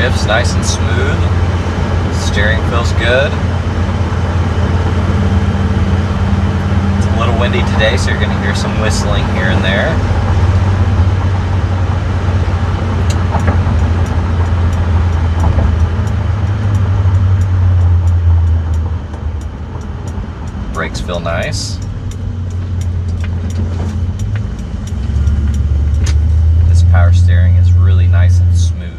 shifts nice and smooth. Steering feels good. It's a little windy today, so you're going to hear some whistling here and there. Brakes feel nice. This power steering is really nice and smooth.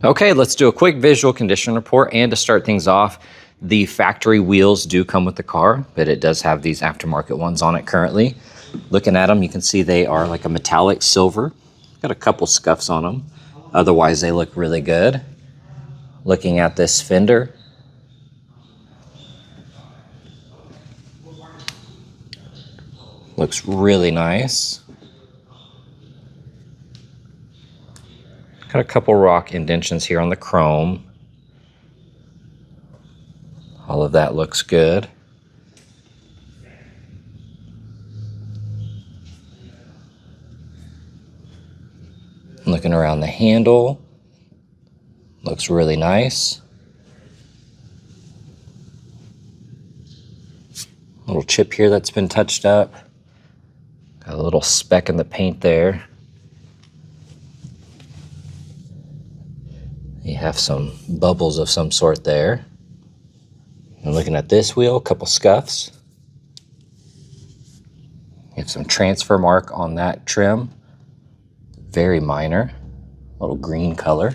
Okay, let's do a quick visual condition report. And to start things off, the factory wheels do come with the car, but it does have these aftermarket ones on it currently. Looking at them, you can see they are like a metallic silver. Got a couple scuffs on them. Otherwise, they look really good. Looking at this fender, looks really nice. Got a couple rock indentions here on the chrome. All of that looks good. Looking around the handle, looks really nice. Little chip here that's been touched up. Got a little speck in the paint there. You have some bubbles of some sort there. And looking at this wheel, a couple scuffs. You have some transfer mark on that trim. Very minor, little green color.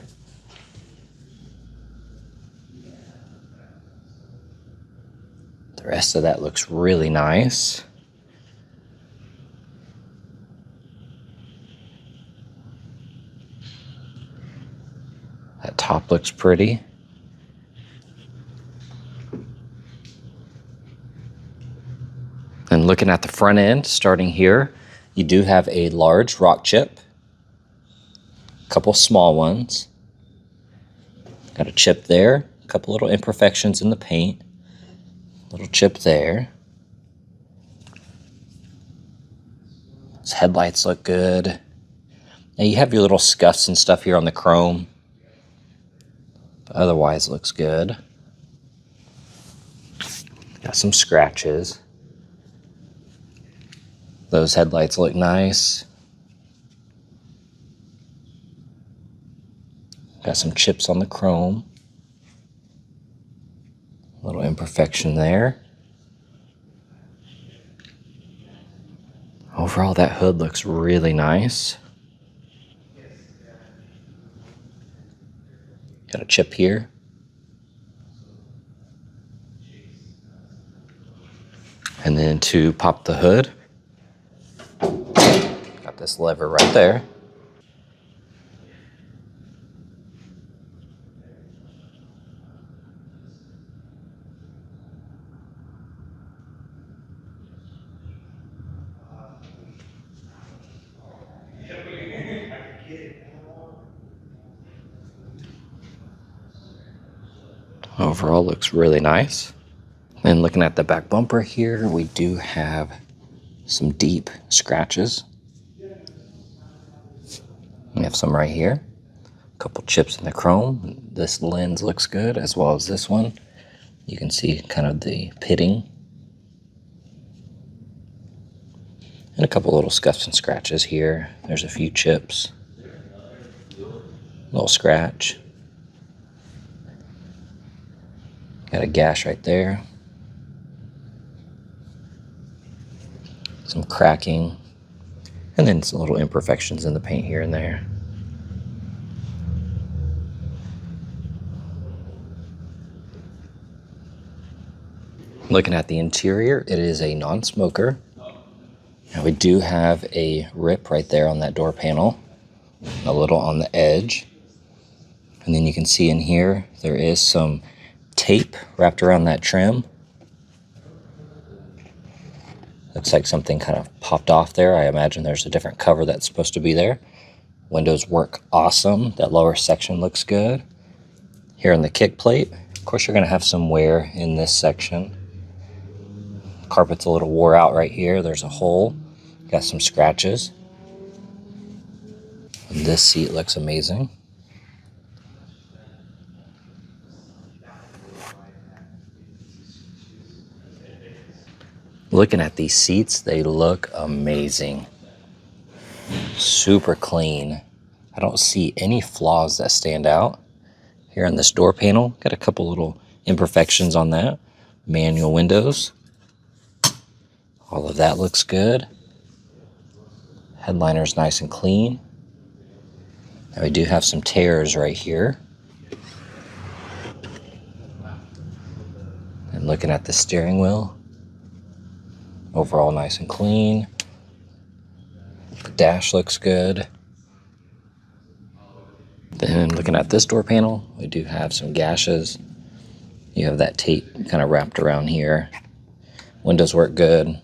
The rest of that looks really nice. That top looks pretty. And looking at the front end, starting here, you do have a large rock chip, a couple small ones. Got a chip there, a couple little imperfections in the paint, little chip there. Those headlights look good. Now you have your little scuffs and stuff here on the chrome. But otherwise, looks good. Got some scratches. Those headlights look nice. Got some chips on the chrome. A little imperfection there. Overall, that hood looks really nice. Got a chip here. And then to pop the hood, got this lever right there. Overall looks really nice. And looking at the back bumper here, we do have some deep scratches. We have some right here. A couple chips in the chrome. This lens looks good, as well as this one. You can see kind of the pitting. And a couple little scuffs and scratches here. There's a few chips. Little scratch. Got a gash right there. Some cracking. And then some little imperfections in the paint here and there. Looking at the interior, it is a non-smoker. Now we do have a rip right there on that door panel, a little on the edge. And then you can see in here, there is some tape wrapped around that trim. Looks like something kind of popped off there. I imagine there's a different cover that's supposed to be there. Windows work awesome. That lower section looks good. Here on the kick plate, of course you're gonna have some wear in this section. Carpet's a little wore out right here. There's a hole. Got some scratches. And this seat looks amazing. Looking at these seats, they look amazing. Super clean. I don't see any flaws that stand out. Here on this door panel, got a couple little imperfections on that. Manual windows. All of that looks good. Headliner's nice and clean. Now we do have some tears right here. And looking at the steering wheel, overall nice and clean. The dash looks good. Then looking at this door panel, we do have some gashes. You have that tape kind of wrapped around here. Windows work good.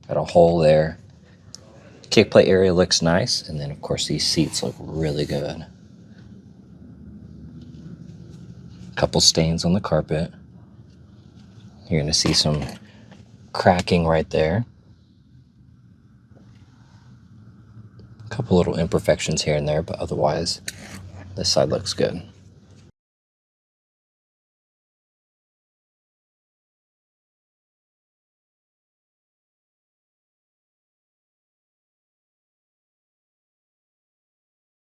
Got a hole there. Kick plate area looks nice. And then of course these seats look really good. Couple stains on the carpet. You're gonna see some cracking right there. A couple little imperfections here and there, but otherwise this side looks good.